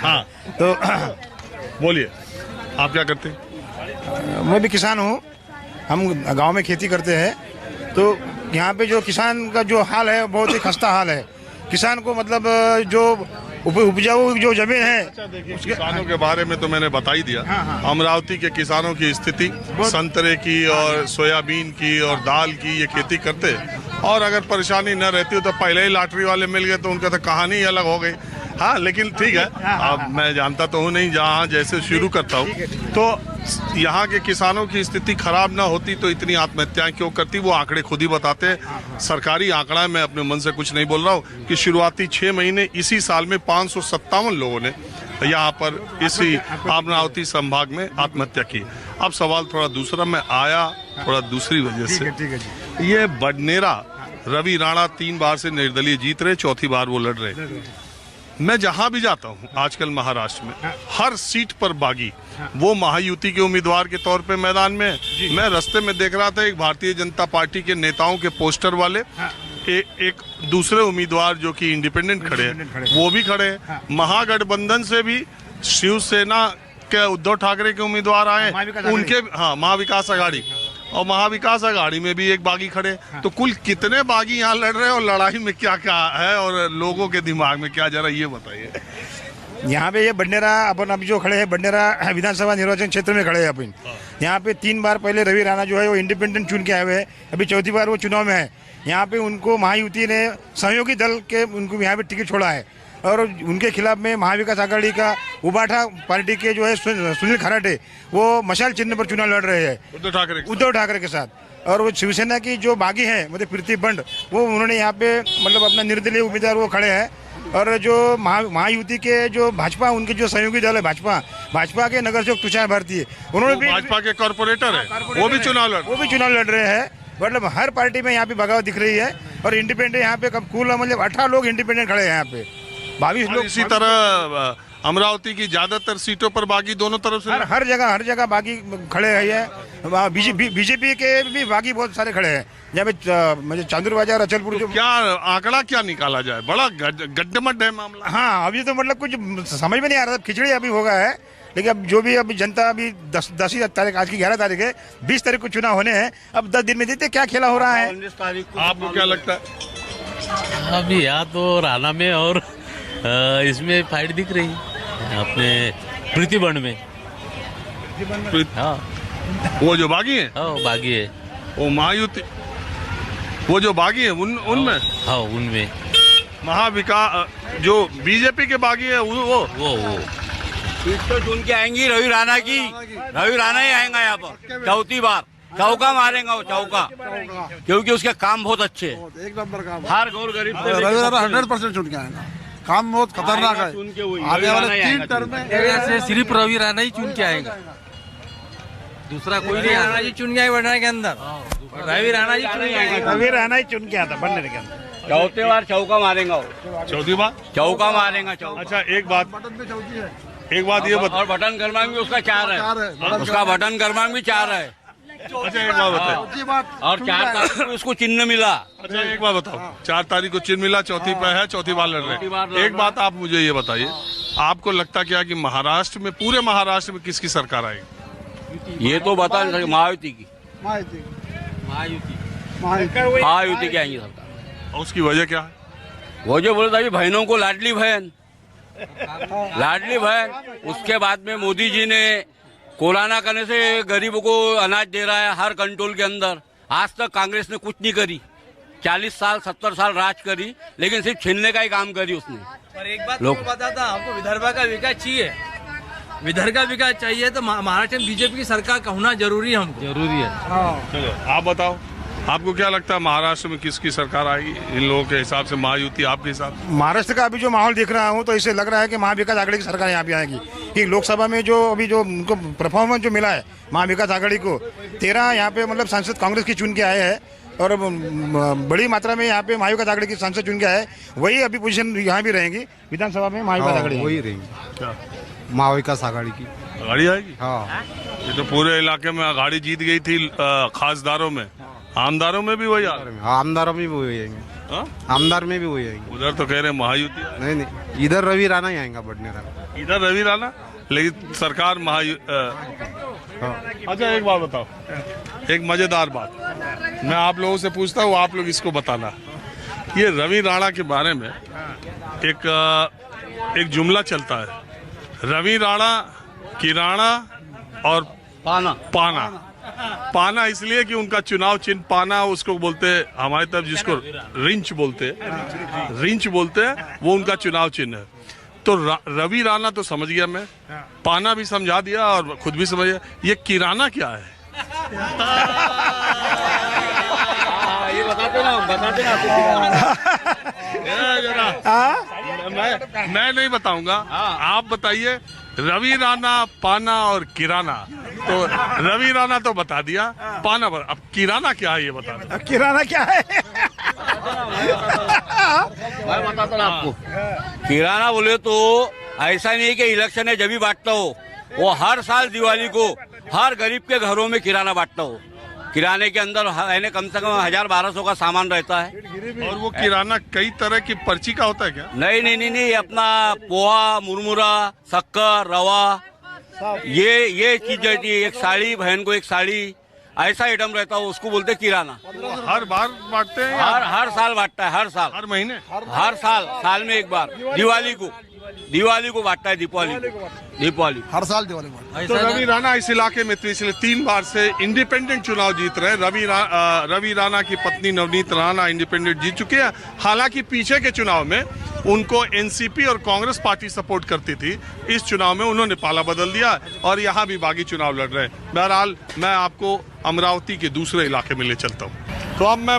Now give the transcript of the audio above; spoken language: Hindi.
हाँ तो बोलिए, आप क्या करते हैं? मैं भी किसान हूँ, हम गांव में खेती करते हैं। तो यहाँ पे जो किसान का जो हाल है बहुत ही खस्ता हाल है। किसान को मतलब जो उपजाऊ जो जमीन है उसके किसानों के बारे में तो मैंने बता ही दिया। अमरावती के किसानों की स्थिति संतरे की और सोयाबीन की और दाल की ये खेती करते, और अगर परेशानी न रहती हो तो पहले ही लॉटरी वाले मिल गए तो उनका तो कहानी ही अलग हो गई। हाँ, लेकिन ठीक है, अब मैं जानता तो हूँ नहीं, जहाँ जैसे शुरू करता हूँ तो यहाँ के किसानों की स्थिति खराब ना होती तो इतनी आत्महत्याएं क्यों करती, वो आंकड़े खुद ही बताते हैं। सरकारी आंकड़ा है, मैं अपने मन से कुछ नहीं बोल रहा हूँ कि शुरुआती 6 महीने इसी साल में 557 लोगों ने यहाँ पर इसी अमरावती संभाग में आत्महत्या की। अब सवाल थोड़ा दूसरा, मैं आया थोड़ा दूसरी वजह से। ये बडनेरा रवि राणा 3 बार से निर्दलीय जीत रहे, चौथी बार वो लड़ रहे। मैं जहां भी जाता हूं आजकल महाराष्ट्र में, हर सीट पर बागी वो महायुति के उम्मीदवार के तौर पे मैदान में है। मैं रास्ते में देख रहा था एक भारतीय जनता पार्टी के नेताओं के पोस्टर वाले, एक दूसरे उम्मीदवार जो कि इंडिपेंडेंट खड़े हैं वो भी खड़े हैं। महागठबंधन से भी शिवसेना के उद्धव ठाकरे के उम्मीदवार आए, उनके महाविकास आघाड़ी, और महाविकास आघाड़ी में भी एक बागी खड़े। तो कुल कितने बागी यहाँ लड़ रहे हैं और लड़ाई में क्या क्या है और लोगों के दिमाग में क्या, जरा ये बताइए। यहाँ पे ये बडनेरा अपन अभी जो खड़े हैं, बडनेरा विधानसभा निर्वाचन क्षेत्र में खड़े हैं अपन। यहाँ पे 3 बार पहले रवि राणा जो है वो इंडिपेंडेंट चुन के आए हुए हैं, अभी चौथी बार वो चुनाव में है। यहाँ पे उनको महायुति ने सहयोगी दल के उनको यहाँ पे टिकट छोड़ा है, और उनके खिलाफ में महाविकास आघाड़ी का उबाठा पार्टी के जो है सुनील खराटे वो मशाल चिन्ह पर चुनाव लड़ रहे हैं उद्धव ठाकरे के साथ। और वो शिवसेना की जो बागी है मतलब प्रीति बंड, वो उन्होंने यहाँ पे मतलब अपना निर्दलीय उम्मीदवार वो खड़े हैं। और जो महायुति के जो भाजपा, उनके जो सहयोगी दल है भाजपा के नगर सेवक तुषार भारती, उन्होंने भी भाजपा के कॉर्पोरेटर है, वो भी चुनाव लड़ रहे हैं। मतलब हर पार्टी में यहाँ पे बगावत दिख रही है। और इंडिपेंडेंट यहाँ पे कुल मतलब 18 लोग इंडिपेंडेंट खड़े हैं यहाँ पे, 22 लोग। इसी तरह अमरावती की ज्यादातर सीटों पर बागी दोनों तरफ से हर जगह बागी खड़े हैं। बीजेपी के भी बागी बहुत सारे खड़े हैं। जहाँ पे मतलब चांदूर बाजार अचलपुर जो क्या आंकड़ा क्या निकाला जाए, बड़ा गड्ढमड्ढ है मामला। हाँ, अभी तो मतलब कुछ समझ में नहीं आ रहा, खिचड़ी अभी हो गया है। लेकिन अब जो भी अभी जनता अभी 10 ही तारीख, आज की 11 तारीख है, 20 तारीख को चुनाव होने हैं। अब 10 दिन में देखते क्या खेला हो रहा है। आपको क्या लगता है? अभी यहाँ तो राणा में और इसमें फाइट दिख रही है अपने प्रीतिबंड में। हाँ, वो जो बागी है, हाँ बागी है। वो महायुति, वो जो बागी है उनमें, हाँ उनमें महाविकास जो बीजेपी के बागी है वो सीट तो चुन के आएंगी रवि राणा की, रवि राणा ही आएगा यहाँ पर चौथी बार। चौका मारेगा वो, चौका, क्योंकि उसके काम बहुत अच्छे हैं, एक नंबर काम। हर गौर गरीब से रवि राणा 100% चुन के आएगा, काम बहुत खतरनाक है। आने वाले 3 टर्म में सिर्फ रवि राणा ही चुन के आएगा, दूसरा कोई नहीं। राणा जी चुन के आए बडनेरा के अंदर, रवि राणा जी चुन के आता बडनेरा के अंदर। चौथी बार चौका मारेगा वो, चौथी बार चौका मारेगा। अच्छा, एक बात ये बता, और बटन क्रमांक भी उसका 4 है, उसका बटन क्रमांक भी 4 है। अच्छा, एक बात बताओ, और 4 तारीख को उसको चिन्ह मिला। अच्छा, एक बात बताओ, 4 तारीख को चिन्ह मिला, चौथी पे है, चौथी बार लड़ रहे हैं। एक बात आप मुझे ये बताइए, आपको लगता क्या कि महाराष्ट्र में, पूरे महाराष्ट्र में किसकी सरकार आएगी? ये तो बता नहीं सकते, महायुति की आएंगी सरकार। और उसकी वजह क्या है? वो जो बोलता है बहनों को लाडली बहन, उसके बाद में मोदी जी ने कोरोना करने से गरीबों को अनाज दे रहा है हर कंट्रोल के अंदर। आज तक कांग्रेस ने कुछ नहीं करी, 40 साल 70 साल राज करी, लेकिन सिर्फ छीनने का ही काम करी उसने। पर एक बात लोग बताता, हमको विदर्भ का विकास चाहिए, विदर्भ का विकास चाहिए तो महाराष्ट्र में बीजेपी की सरकार का होना जरूरी है, हमको जरूरी है। चलो आप बताओ, आपको क्या लगता है महाराष्ट्र में किसकी सरकार आएगी इन लोगों के हिसाब से, महायुति आपके हिसाब से? महाराष्ट्र का अभी जो माहौल देख रहा हूँ तो इसे लग रहा है कि महाविकास आघाड़ी की सरकार यहाँ पे आएगी। कि लोकसभा में जो अभी जो उनको परफॉर्मेंस जो मिला है महाविकास आघाड़ी को, 13 यहाँ पे मतलब सांसद कांग्रेस की चुन के आए हैं, और बड़ी मात्रा में यहाँ पे महाविकास आघाड़ी की सांसद चुन के आए, वही अभी पोजीशन यहाँ भी रहेंगी विधानसभा में, महाविकास आघाड़ी वही रहेंगी, महाविकास आघाड़ी की आघाड़ी आएगी। हाँ, ये तो पूरे इलाके में आघाड़ी जीत गई थी, खासदारों में, आमदारों में भी वही आ रहे हैं। आमदारों में भी वही आएंगे, आमदार में भी वही आएंगे। उधर तो कह रहे हैं महायुति। नहीं, इधर रवि राणा ही आएगा बडनेरा में। इधर रवि राणा, लेकिन सरकार अच्छा एक बात बताओ, एक मजेदार बात मैं आप लोगों से पूछता हूँ, आप लोग इसको बताना। ये रवि राणा के बारे में एक जुमला चलता है, रवि राणा, किराना और पाना इसलिए कि उनका चुनाव चिन्ह पाना, उसको बोलते हैं हमारी तरफ जिसको रिंच बोलते हैं, वो उनका चुनाव चिन्ह है। तो रवि राणा तो समझ गया मैं, पाना भी समझा दिया और खुद भी समझ गया, ये किराना क्या है? ये बताते ना मैं नहीं बताऊंगा, आप बताइए। रवि राणा, पाना और किराना, तो रवि राणा तो बता दिया, पाना पर, अब किराना क्या है ये बता दो। किराना क्या है? मैं बताता हूँ आपको। किराना बोले तो ऐसा नहीं है कि इलेक्शन है जब भी बांटता हो, वो हर साल दिवाली को हर गरीब के घरों में किराना बांटता हो। किराने के अंदर कम से कम 1000-1200 का सामान रहता है। और वो किराना कई तरह की पर्ची का होता है क्या? नहीं, अपना पोहा, मुरमुरा, शक्कर, रवा, ये चीज रहती है। एक साड़ी, बहन को एक साड़ी, ऐसा आइटम रहता है, उसको बोलते किराना। हर बार बांटते हैं? हर साल बांटता है, हर साल, हर महीने, हर साल में एक बार। दिवाली को बांटता है, दीपावली हर साल दिवाली को। तो रवि राणा इस इलाके में पिछले 3 बार से इंडिपेंडेंट चुनाव जीत रहे हैं। रवि राणा की पत्नी नवनीत राणा इंडिपेंडेंट जीत चुके हैं। हालांकि पीछे के चुनाव में उनको एनसीपी और कांग्रेस पार्टी सपोर्ट करती थी, इस चुनाव में उन्होंने पाला बदल दिया और यहाँ भी बागी चुनाव लड़ रहे हैं। बहरहाल मैं आपको अमरावती के दूसरे इलाके में ले चलता हूँ। तो अब मैं